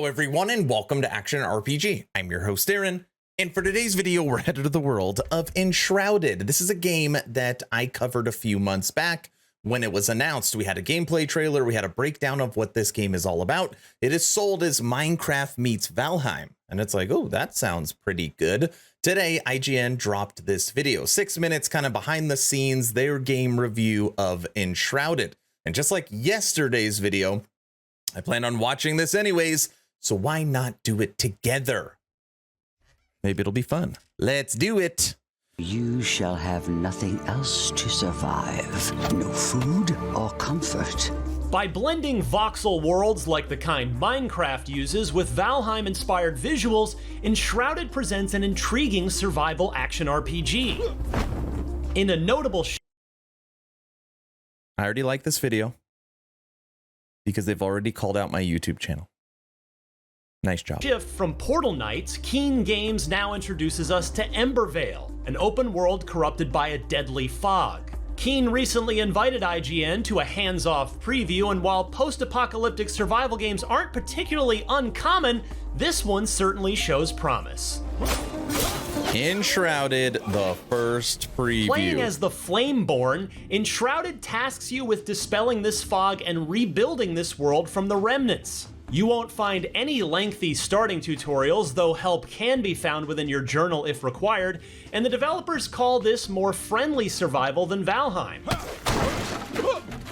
Hello everyone and welcome to Action RPG. I'm your host Aaron, and for today's video we're headed to the world of Enshrouded. This is a game that I covered a few months back when it was announced. We had a gameplay trailer, we had a breakdown of what this game is all about. It is sold as Minecraft meets Valheim, and it's like, oh, that sounds pretty good. Today, IGN dropped this video, 6 minutes kind of behind the scenes, their game review of Enshrouded. And just like yesterday's video, I plan on watching this anyways, so why not do it together? Maybe it'll be fun. Let's do it. You shall have nothing else to survive. No food or comfort. By blending voxel worlds like the kind Minecraft uses with Valheim-inspired visuals, Enshrouded presents an intriguing survival action RPG. In a notable I already like this video because they've already called out my YouTube channel. Nice job. shift from Portal Knights, Keen Games now introduces us to Ember, an open world corrupted by a deadly fog. Keen recently invited IGN to a hands-off preview, and while post-apocalyptic survival games aren't particularly uncommon, this one certainly shows promise. Enshrouded, the first preview. Playing as the Flameborn, Enshrouded tasks you with dispelling this fog and rebuilding this world from the remnants. You won't find any lengthy starting tutorials, though help can be found within your journal if required, and the developers call this more friendly survival than Valheim.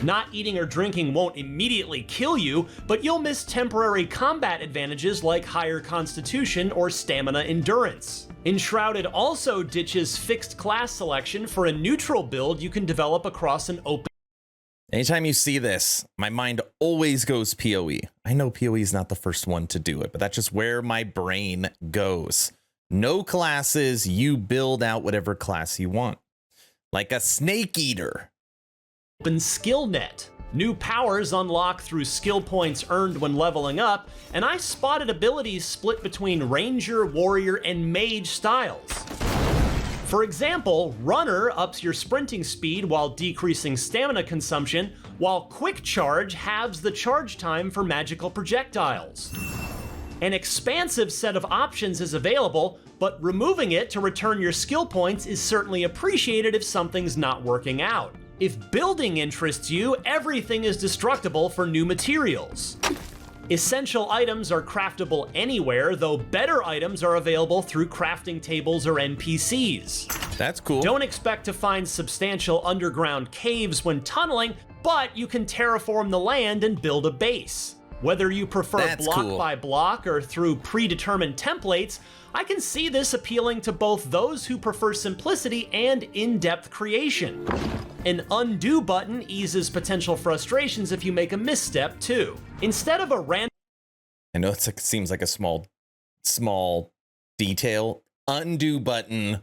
Not eating or drinking won't immediately kill you, but you'll miss temporary combat advantages like higher constitution or stamina endurance. Enshrouded also ditches fixed class selection for a neutral build you can develop across an open. Anytime you see this, my mind always goes PoE. I know PoE is not the first one to do it, but that's just where my brain goes. No classes, you build out whatever class you want. Like a snake eater. Open skill net. New powers unlock through skill points earned when leveling up, and I spotted abilities split between Ranger, Warrior, and Mage styles. For example, Runner ups your sprinting speed while decreasing stamina consumption, while Quick Charge halves the charge time for magical projectiles. An expansive set of options is available, but removing it to return your skill points is certainly appreciated if something's not working out. If building interests you, everything is destructible for new materials. Essential items are craftable anywhere, though better items are available through crafting tables or NPCs. That's cool. Don't expect to find substantial underground caves when tunneling, but you can terraform the land and build a base. Whether you prefer block by block or through predetermined templates, I can see this appealing to both those who prefer simplicity and in-depth creation. An undo button eases potential frustrations if you make a misstep too. Instead of a random... I know it seems like a small detail. Undo button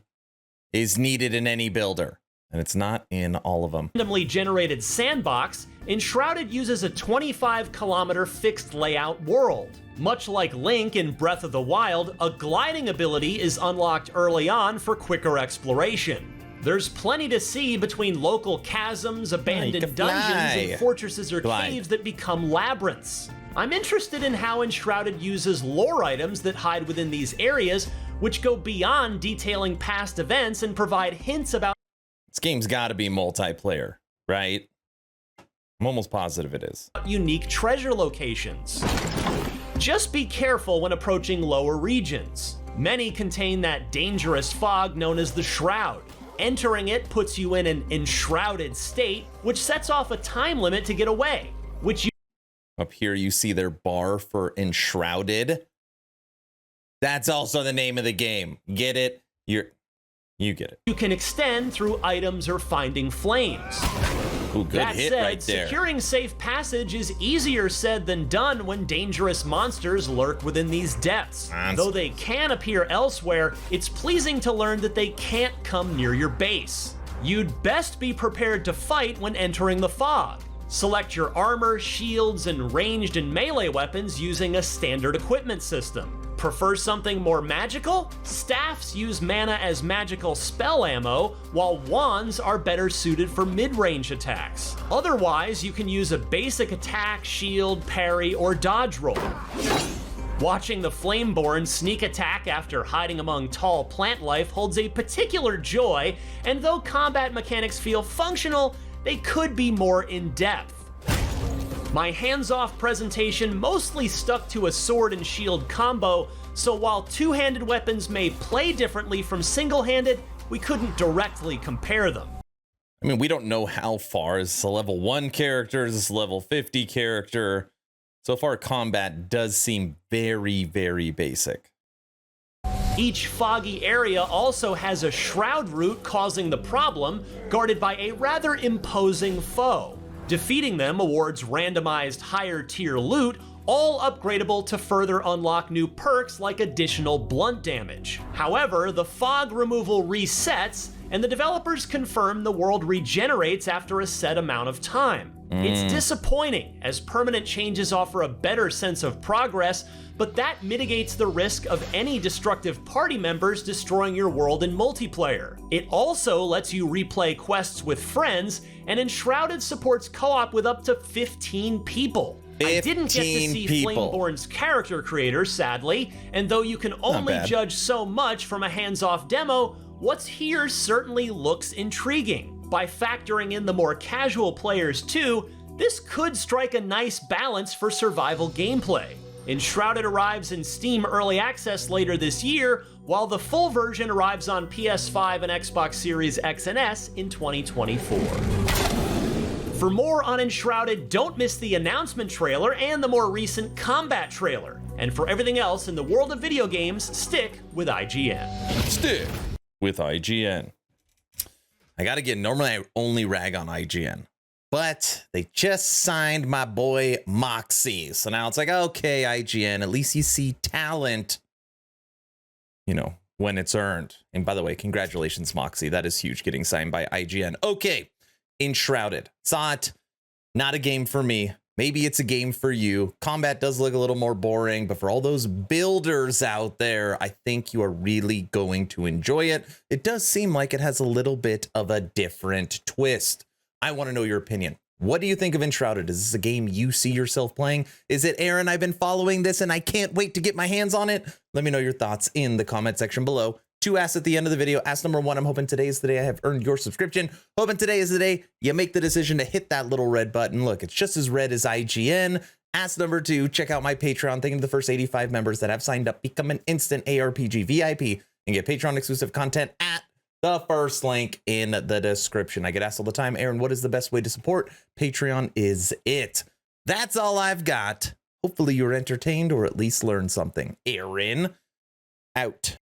is needed in any builder, and it's not in all of them. Randomly generated sandbox, Enshrouded uses a 25-kilometer fixed layout world. Much like Link in Breath of the Wild, a gliding ability is unlocked early on for quicker exploration. There's plenty to see between local chasms, abandoned dungeons, and fortresses or caves that become labyrinths. I'm interested in how Enshrouded uses lore items that hide within these areas, which go beyond detailing past events and provide hints about... This game's gotta be multiplayer, right? I'm almost positive it is. Unique treasure locations. Just be careful when approaching lower regions. Many contain that dangerous fog known as the Shroud. Entering it puts you in an enshrouded state, which sets off a time limit to get away, which you... Up here you see their bar for Enshrouded. That's also the name of the game. Get it? You get it. You can extend through items or finding flames. Ooh, good that hit said, right there. Securing safe passage is easier said than done when dangerous monsters lurk within these depths. Though they can appear elsewhere, it's pleasing to learn that they can't come near your base. You'd best be prepared to fight when entering the fog. Select your armor, shields, and ranged and melee weapons using a standard equipment system. Prefer something more magical? Staffs use mana as magical spell ammo, while wands are better suited for mid-range attacks. Otherwise, you can use a basic attack, shield, parry, or dodge roll. Watching the Flameborn sneak attack after hiding among tall plant life holds a particular joy, and though combat mechanics feel functional, they could be more in-depth. My hands-off presentation mostly stuck to a sword and shield combo, so while two-handed weapons may play differently from single-handed, we couldn't directly compare them. I mean, we don't know how far. Is this a level 1 character? Is this a level 50 character? So far, combat does seem very, very basic. Each foggy area also has a shroud route causing the problem, guarded by a rather imposing foe. Defeating them awards randomized higher tier loot, all upgradable to further unlock new perks like additional blunt damage. However, the fog removal resets, and the developers confirm the world regenerates after a set amount of time. It's disappointing, as permanent changes offer a better sense of progress, but that mitigates the risk of any destructive party members destroying your world in multiplayer. It also lets you replay quests with friends, and Enshrouded supports co-op with up to 15 people. I didn't get to see Flameborn's character creator, sadly, and though you can only judge so much from a hands-off demo, what's here certainly looks intriguing. By factoring in the more casual players too, this could strike a nice balance for survival gameplay. Enshrouded arrives in Steam Early Access later this year, while the full version arrives on PS5 and Xbox Series X and S in 2024. For more on Enshrouded, don't miss the announcement trailer and the more recent combat trailer. And for everything else in the world of video games, stick with IGN. Stick with IGN. I gotta get, normally I only rag on IGN, but they just signed my boy Moxie. So now it's like, okay, IGN, at least you see talent, you know, when it's earned. And by the way, congratulations, Moxie. That is huge, getting signed by IGN. Okay, Enshrouded. Saw it. Not a game for me. Maybe it's a game for you. Combat does look a little more boring, but for all those builders out there, I think you are really going to enjoy it. It does seem like it has a little bit of a different twist. I want to know your opinion. What do you think of Enshrouded? Is this a game you see yourself playing? Is it, Aaron, I've been following this and I can't wait to get my hands on it? Let me know your thoughts in the comment section below. 2 asks at the end of the video. Ask number 1, I'm hoping today is the day I have earned your subscription. Hoping today is the day you make the decision to hit that little red button. Look, it's just as red as IGN. Ask number 2, check out my Patreon. Thank you to the first 85 members that have signed up. Become an instant ARPG VIP and get Patreon exclusive content at the first link in the description. I get asked all the time, Aaron, what is the best way to support? Patreon is it. That's all I've got. Hopefully you're entertained or at least learned something. Aaron, out.